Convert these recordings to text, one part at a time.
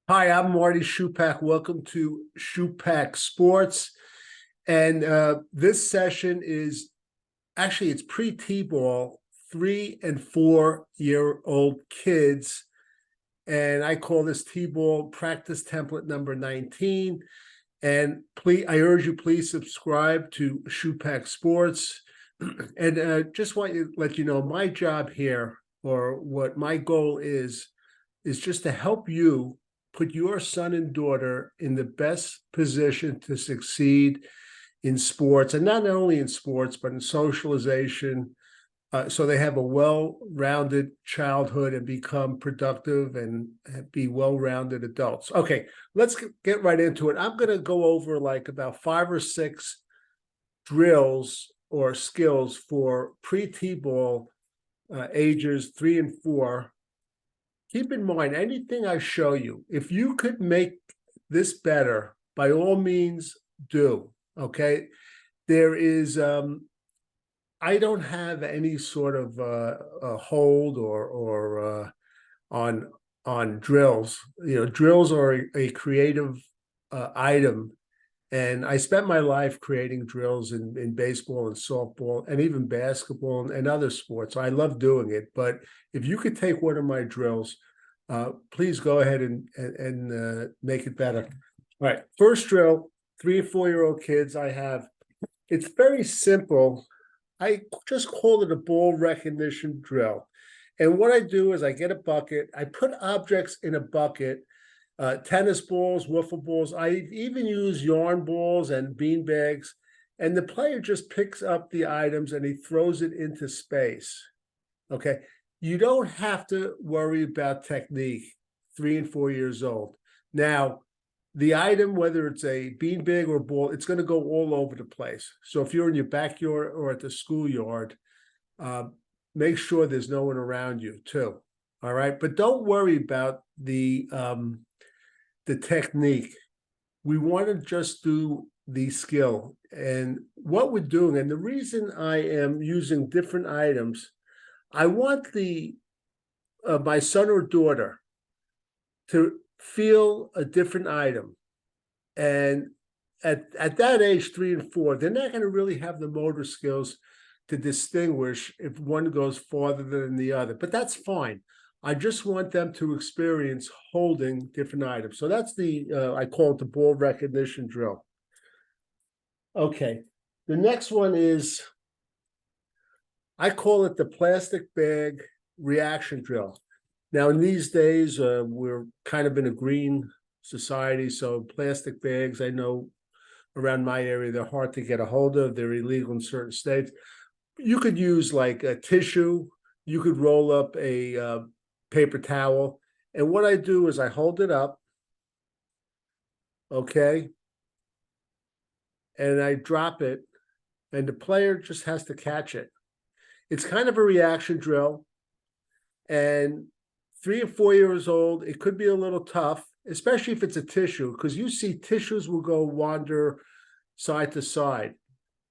Hi, I'm Marty Koufax. Welcome to Koufax Sports. And this session is actually it's pre-T-ball, 3 and 4 year old kids. And I call this T-ball practice template number 19. And please, I urge you, please subscribe to Koufax Sports. And just want to let you know my job here, or what my goal is just to help you put your son and daughter in the best position to succeed in sports, and not only in sports, but in socialization, so they have a well-rounded childhood and become productive and be well-rounded adults. Okay, let's get right into it. I'm going to go over like about 5 or 6 drills or skills for pre-T-ball ages 3 and 4. Keep in mind, anything I show you, if you could make this better, by all means do. Okay. There is I don't have any sort of a hold or on drills. Drills are a creative item, and I spent my life creating drills in baseball and softball and even basketball and other sports. I love doing it. But if you could take one of my drills, please go ahead and make it better. All right, first drill, 3 and 4 year old kids I have. It's very simple. I just call it a ball recognition drill. And what I do is I get a bucket, I put objects in a bucket, tennis balls, wiffle balls. I even use yarn balls and bean bags. And the player just picks up the items and he throws it into space. Okay. You don't have to worry about technique, 3 and 4 years old. Now, the item, whether it's a beanbag or a ball, it's going to go all over the place. So if you're in your backyard or at the schoolyard, uh, make sure there's no one around you too. All right. But don't worry about the technique. We want to just do the skill and what we're doing. And the reason I am using different items, I want the my son or daughter to feel a different item. And at that age, 3 and 4, they're not going to really have the motor skills to distinguish if one goes farther than the other. But that's fine. I just want them to experience holding different items. So that's I call it the ball recognition drill. Okay. The next one is, I call it the plastic bag reaction drill. Now, in these days, we're kind of in a green society, so plastic bags, I know around my area, they're hard to get a hold of. They're illegal in certain states. You could use like a tissue. You could roll up a paper towel. And what I do is I hold it up, okay, and I drop it, and the player just has to catch it. It's kind of a reaction drill. And 3 and 4 years old, it could be a little tough, especially if it's a tissue, because you see tissues will go wander side to side.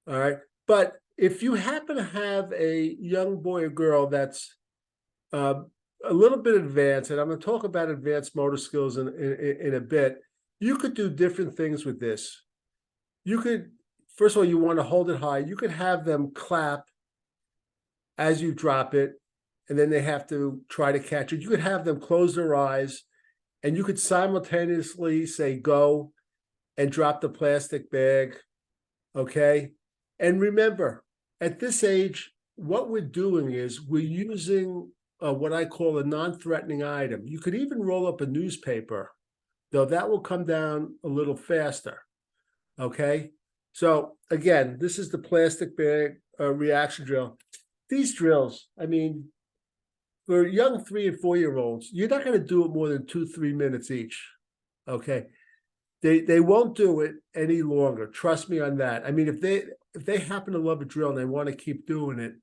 All right. But if you happen to have a young boy or girl that's a little bit advanced, and I'm going to talk about advanced motor skills in a bit, you could do different things with this. You could, first of all, you want to hold it high. You could have them clap as you drop it, and then they have to try to catch it. You could have them close their eyes, and you could simultaneously say go and drop the plastic bag. Okay. And remember, at this age, what we're doing is we're using what I call a non-threatening item. You could even roll up a newspaper, though that will come down a little faster. Okay. So again, this is the plastic bag reaction drill. These drills, I mean, for young 3 and 4 year olds, you're not going to do it more than 2-3 minutes each. Okay. They won't do it any longer. Trust me on that. I mean, if they happen to love a drill and they want to keep doing it,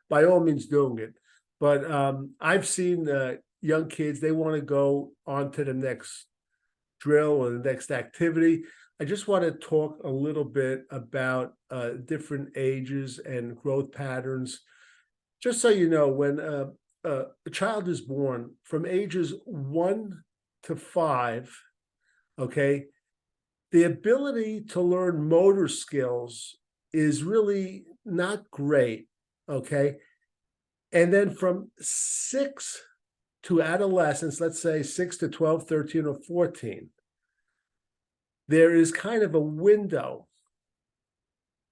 by all means doing it. But I've seen young kids, they want to go on to the next drill or the next activity. I just want to talk a little bit about different ages and growth patterns. Just so you know, when a child is born, from ages 1 to 5, okay, the ability to learn motor skills is really not great, okay? And then from 6 to adolescence, let's say 6 to 12, 13, or 14, there is kind of a window,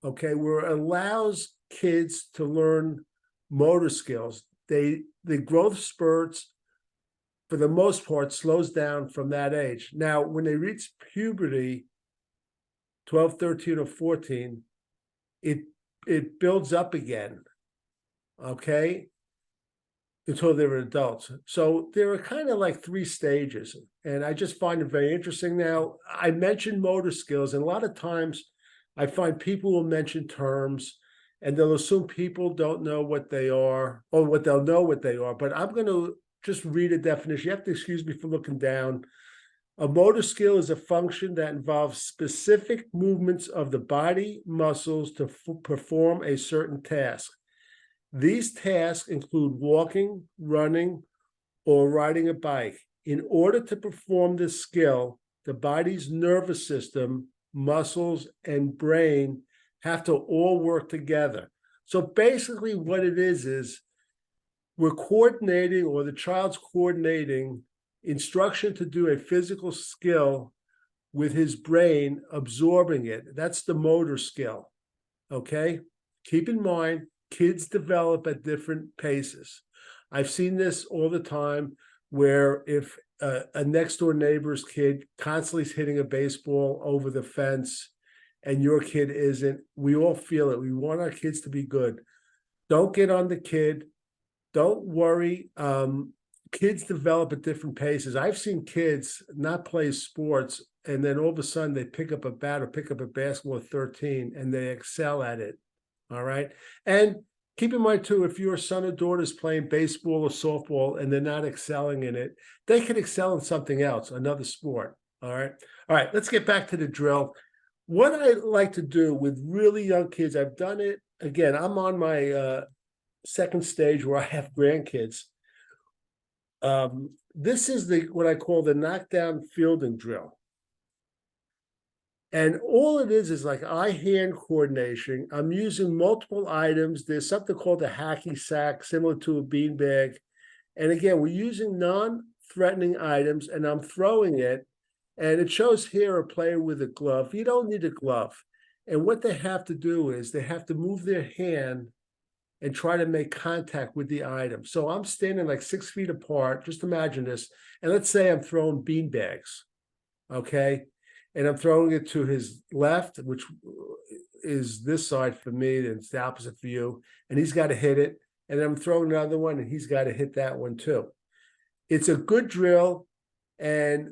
okay, where it allows kids to learn motor skills. The growth spurts, for the most part, slows down from that age. Now, when they reach puberty, 12, 13, or 14, it builds up again, okay, until they're adults. So there are kind of like 3 stages, and I just find it very interesting. Now, I mentioned motor skills, and a lot of times I find people will mention terms, and they'll assume people don't know what they are, or what they'll know what they are. But I'm going to just read a definition. You have to excuse me for looking down. A motor skill is a function that involves specific movements of the body muscles to perform a certain task. These tasks include walking, running, or riding a bike. In order to perform this skill, the body's nervous system, muscles, and brain have to all work together. So basically what it is we're coordinating, or the child's coordinating instruction to do a physical skill with his brain absorbing it. That's the motor skill, okay? Keep in mind, kids develop at different paces. I've seen this all the time, where if a next door neighbor's kid constantly is hitting a baseball over the fence and your kid isn't, we all feel it. We want our kids to be good. Don't get on the kid. Don't worry. Kids develop at different paces. I've seen kids not play sports, and then all of a sudden they pick up a bat or pick up a basketball at 13 and they excel at it. All right. And keep in mind too, if your son or daughter is playing baseball or softball and they're not excelling in it, they could excel in something else, another sport. All right. All right. Let's get back to the drill. What I like to do with really young kids, I've done it. Again, I'm on my second stage where I have grandkids. This is what I call the knockdown fielding drill. And all it is like eye-hand coordination. I'm using multiple items. There's something called a hacky sack, similar to a beanbag. And again, we're using non-threatening items, and I'm throwing it. And it shows here a player with a glove. You don't need a glove. And what they have to do is they have to move their hand and try to make contact with the item. So I'm standing like 6 feet apart. Just imagine this. And let's say I'm throwing beanbags, okay? And I'm throwing it to his left, which is this side for me, and it's the opposite for you. And he's got to hit it. And then I'm throwing another one, and he's got to hit that one too. It's a good drill, and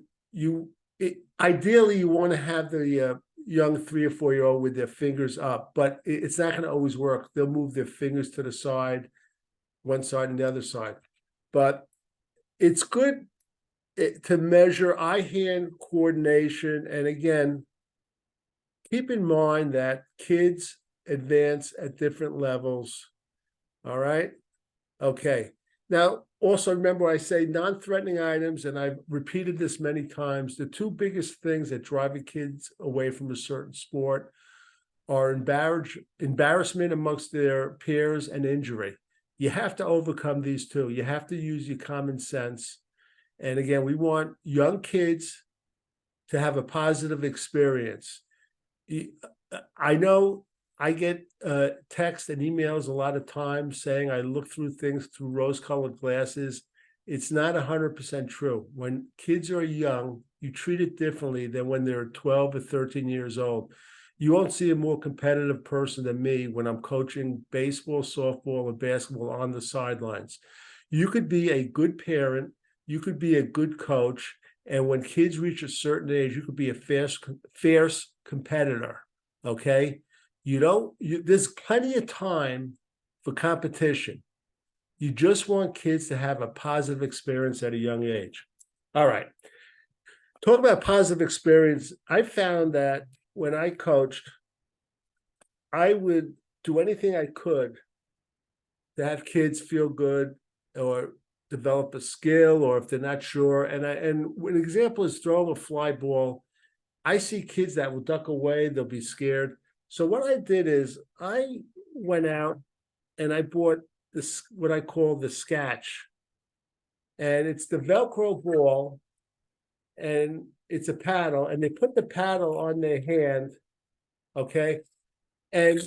ideally you want to have the young 3 or 4-year-old with their fingers up, but it's not going to always work. They'll move their fingers to the side, one side and the other side. But it's good to measure eye-hand coordination. And again, keep in mind that kids advance at different levels. All right. Okay. Now, also remember, I say non-threatening items, and I've repeated this many times. The 2 biggest things that drive the kids away from a certain sport are embarrassment amongst their peers and injury. You have to overcome these 2. You have to use your common sense. And again, we want young kids to have a positive experience. I know I get texts and emails a lot of times saying I look through things through rose-colored glasses. It's not 100% true. When kids are young, you treat it differently than when they're 12 or 13 years old. You won't see a more competitive person than me when I'm coaching baseball, softball, or basketball on the sidelines. You could be a good parent, you could be a good coach, and when kids reach a certain age, you could be a fierce competitor, okay? There's plenty of time for competition. You just want kids to have a positive experience at a young age. All right. Talk about positive experience. I found that when I coached, I would do anything I could to have kids feel good or develop a skill, or if they're not sure. And an example is throwing a fly ball. I see kids that will duck away, they'll be scared. So what I did is I went out and I bought this, what I call the Scatch. And it's the Velcro ball, and it's a paddle, and they put the paddle on their hand, okay? And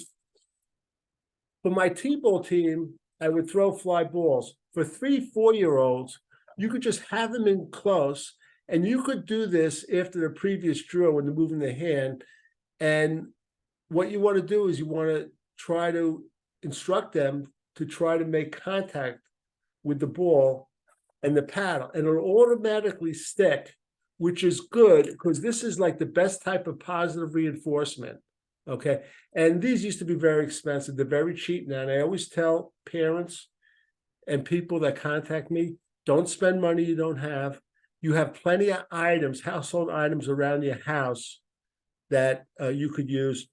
for my T-ball team, I would throw fly balls. For 3-4-year-olds, you could just have them in close, and you could do this after the previous drill when they're moving their hand. And what you want to do is you want to try to instruct them to try to make contact with the ball and the paddle, and it'll automatically stick, which is good because this is like the best type of positive reinforcement. Okay. And these used to be very expensive. They're very cheap now. And I always tell parents and people that contact me, don't spend money you don't have. You have plenty of items, household items around your house that you could use.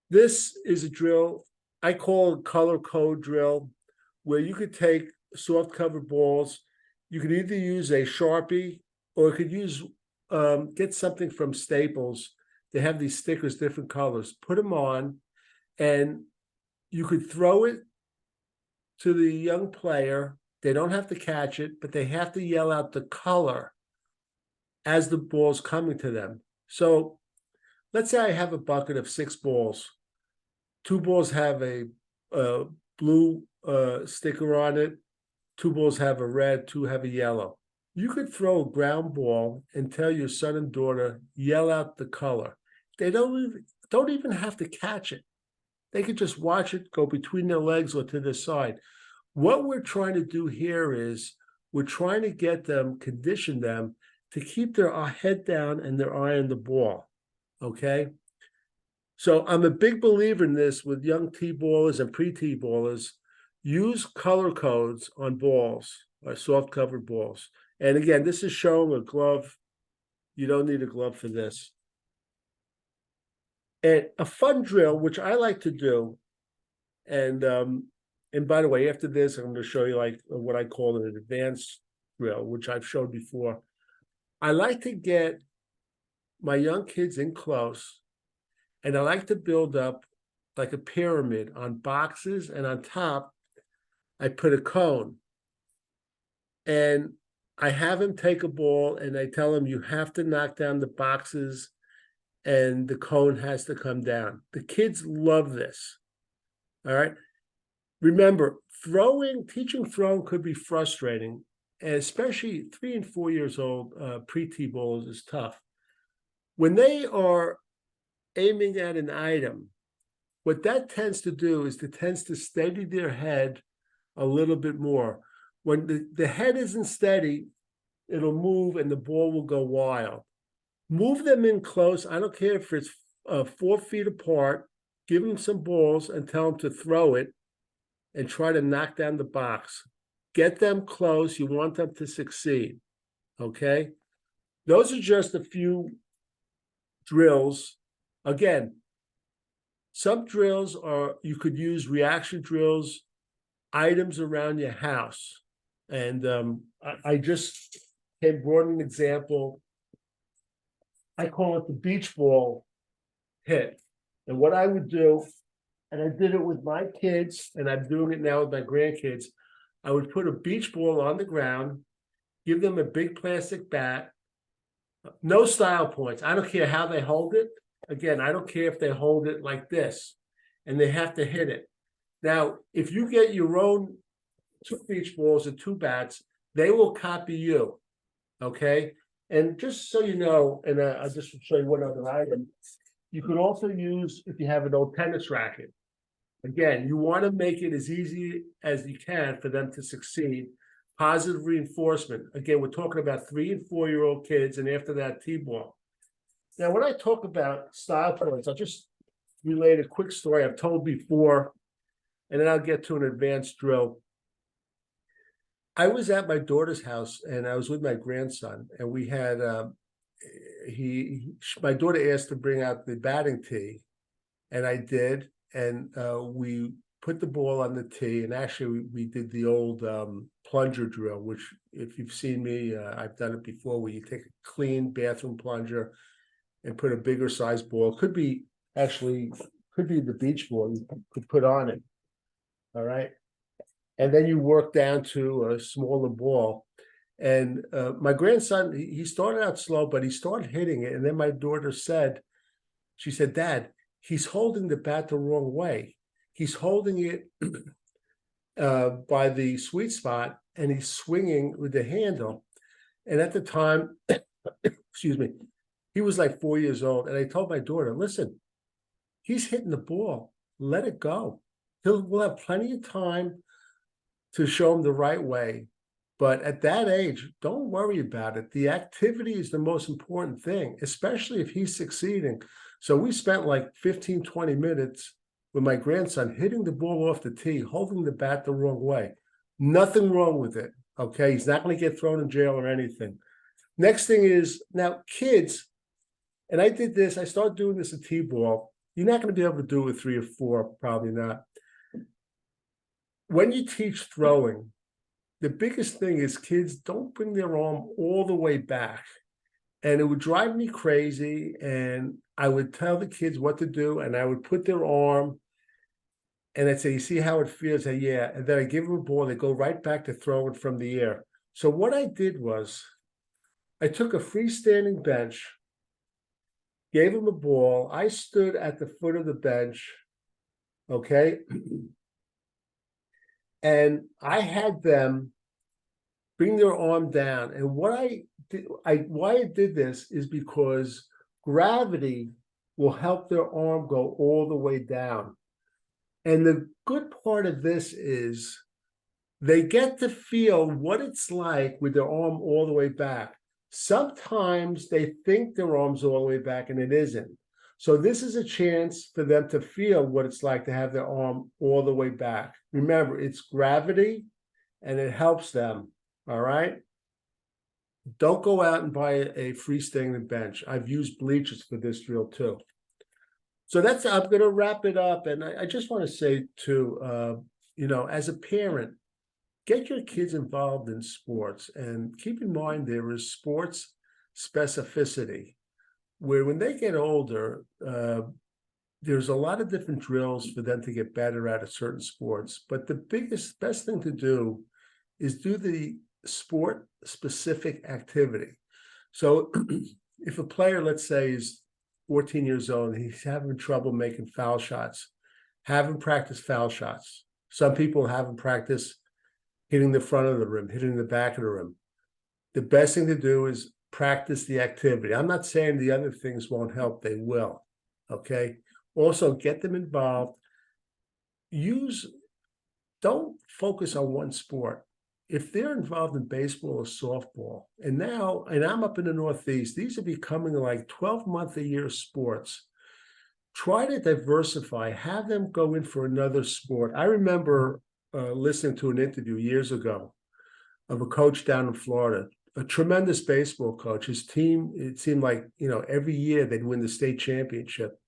This is a drill I call a color code drill, where you could take soft cover balls. You could either use a Sharpie, or you could use get something from Staples. They have these stickers, different colors. Put them on, and you could throw it to the young player. They don't have to catch it, but they have to yell out the color as the ball's coming to them. So let's say I have a bucket of 6 balls. 2 balls have a blue sticker on it. 2 balls have a red, 2 have a yellow. You could throw a ground ball and tell your son and daughter, yell out the color. They don't even have to catch it. They could just watch it go between their legs or to the side. What we're trying to do here is we're trying to get them, condition them to keep their head down and their eye on the ball, okay? So I'm a big believer in this with young T-ballers and pre-T-ballers. Use color codes on balls, or soft covered balls. And again, this is showing a glove. You don't need a glove for this. And a fun drill, which I like to do, and by the way, after this, I'm going to show you like what I call an advanced drill, which I've showed before. I like to get my young kids in close, and I like to build up like a pyramid on boxes, and on top, I put a cone. And I have them take a ball, and I tell them you have to knock down the boxes, and the cone has to come down. The kids love this. All right. Remember, teaching throwing could be frustrating, and especially 3 and 4 years old, pre-T ballers is tough. When they are aiming at an item, what that tends to do is it tends to steady their head a little bit more. When the head isn't steady, it'll move and the ball will go wild. Move them in close. I don't care if it's 4 feet apart. Give them some balls and tell them to throw it and try to knock down the box. Get them close. You want them to succeed, okay? Those are just a few drills. Again, some drills you could use reaction drills, items around your house. And I just brought an example. I call it the beach ball hit. And what I would do, and I did it with my kids, and I'm doing it now with my grandkids, I would put a beach ball on the ground, give them a big plastic bat, no style points. I don't care how they hold it. Again, I don't care if they hold it like this, and they have to hit it. Now, if you get your own 2 beach balls and 2 bats, they will copy you, okay? And just so you know, and I'll just show you one other item, you could also use, if you have an old tennis racket, again, you want to make it as easy as you can for them to succeed. Positive reinforcement. Again, we're talking about 3 and 4-year-old kids, and after that, T-ball. Now, when I talk about style points, I'll just relate a quick story I've told before, and then I'll get to an advanced drill. I was at my daughter's house, and I was with my grandson, and we had my daughter asked to bring out the batting tee, and I did, and we put the ball on the tee, and actually we did the old plunger drill, which if you've seen me, I've done it before, where you take a clean bathroom plunger and put a bigger size ball. Could be the beach ball you could put on it. All right. And then you work down to a smaller ball. And my grandson, he started out slow, but he started hitting it. And then my daughter said, Dad, he's holding the bat the wrong way. He's holding it by the sweet spot, and he's swinging with the handle. And at the time, excuse me, he was like 4 years old. And I told my daughter, listen, he's hitting the ball. Let it go. We'll have plenty of time to show him the right way. But at that age, don't worry about it. The activity is the most important thing, especially if he's succeeding. So we spent like 15, 20 minutes with my grandson hitting the ball off the tee, holding the bat the wrong way. Nothing wrong with it, okay? He's not going to get thrown in jail or anything. Next thing is, now kids, and I started doing this at T-ball. You're not going to be able to do it with 3 or 4, probably not. When you teach throwing, the biggest thing is kids don't bring their arm all the way back. And it would drive me crazy. And I would tell the kids what to do, and I would put their arm, and I'd say, you see how it feels? Say, yeah. And then I give them a ball, they go right back to throw it from the air. So what I did was, I took a freestanding bench, gave them a ball. I stood at the foot of the bench, okay? And I had them bring their arm down. And why I did this is because gravity will help their arm go all the way down. And the good part of this is they get to feel what it's like with their arm all the way back. Sometimes they think their arm's all the way back, and it isn't. So this is a chance for them to feel what it's like to have their arm all the way back. Remember, it's gravity, and it helps them, all right? Don't go out and buy a freestanding bench. I've used bleachers for this drill too. So I'm going to wrap it up. And I just want to say too, as a parent, get your kids involved in sports, and keep in mind there is sports specificity, where when they get older, there's a lot of different drills for them to get better at certain sports. But the best thing to do is do the sport specific activity. So if a player, let's say, is 14 years old and he's having trouble making foul shots, have him practice foul shots. Some people have him practice hitting the front of the rim, hitting the back of the rim. The best thing to do is practice the activity. I'm not saying the other things won't help. They will, okay? Also, get them involved. Don't focus on one sport. If they're involved in baseball or softball, and I'm up in the Northeast, these are becoming like 12-month-a-year sports. Try to diversify, have them go in for another sport. I remember listening to an interview years ago of a coach down in Florida, a tremendous baseball coach. His team, it seemed like, every year they'd win the state championship.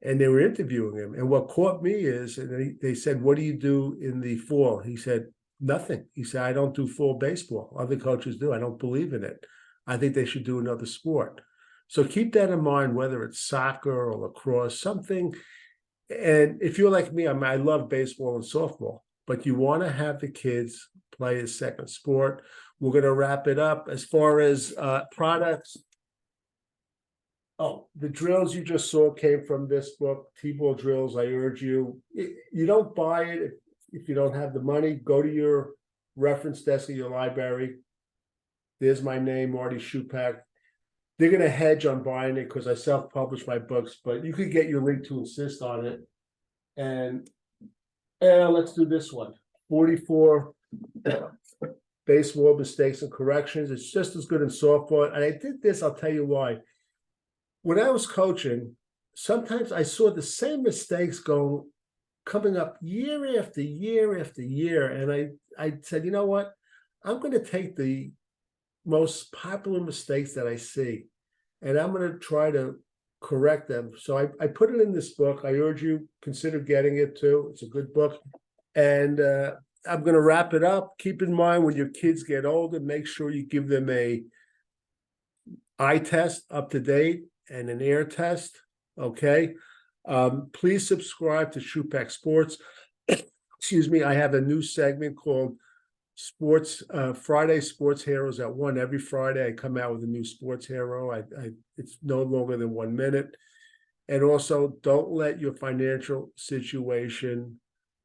And they were interviewing him. And what caught me is, and they said, what do you do in the fall? He said, nothing. He said, I don't do fall baseball. Other coaches do. I don't believe in it. I think they should do another sport. So keep that in mind, whether it's soccer or lacrosse, something. And if you're like me, I love baseball and softball, but you want to have the kids play a second sport. We're going to wrap it up. As far as products, the drills you just saw came from this book, T-ball drills. I urge you, you don't buy it if you don't have the money. Go to your reference desk at your library. There's my name, Marty Koufax. They're going to hedge on buying it because I self-publish my books, but you could get your link to insist on it. And let's do this one. 44 baseball mistakes and corrections. It's just as good in softball. And I did this, I'll tell you why. When I was coaching, sometimes I saw the same mistakes coming up year after year after year. And I said, you know what? I'm going to take the most popular mistakes that I see, and I'm going to try to correct them. So I put it in this book. I urge you, consider getting it too. It's a good book. And I'm going to wrap it up. Keep in mind, when your kids get older, make sure you give them a eye test up to date and an ear test. Okay. Please subscribe to Koufax Sports. Excuse me. I have a new segment called Sports Friday Sports Heroes at 1. Every Friday I come out with a new sports hero. It's no longer than 1 minute. And also, don't let your financial situation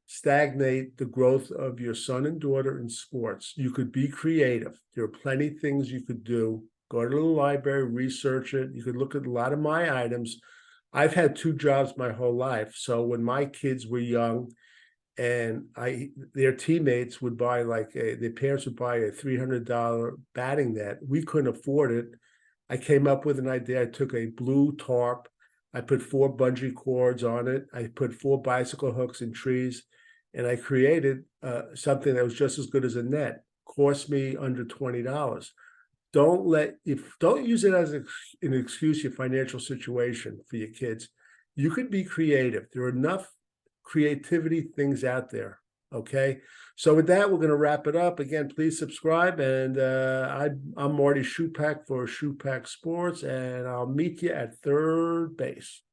stagnate the growth of your son and daughter in sports. You could be creative. There are plenty of things you could do. Go to the library, research it. You could look at a lot of my items. I've had 2 jobs my whole life. So when my kids were young, and their teammates would buy their parents would buy a $300 batting net. We couldn't afford it. I came up with an idea. I took a blue tarp. I put 4 bungee cords on it. I put 4 bicycle hooks in trees, and I created something that was just as good as a net. Cost me under $20. Don't use it as an excuse your financial situation for your kids. You could be creative. There are enough creativity things out there. Okay. So with that, we're going to wrap it up. Again, please subscribe. And I'm Marty Koufax for Koufax Sports, and I'll meet you at third base.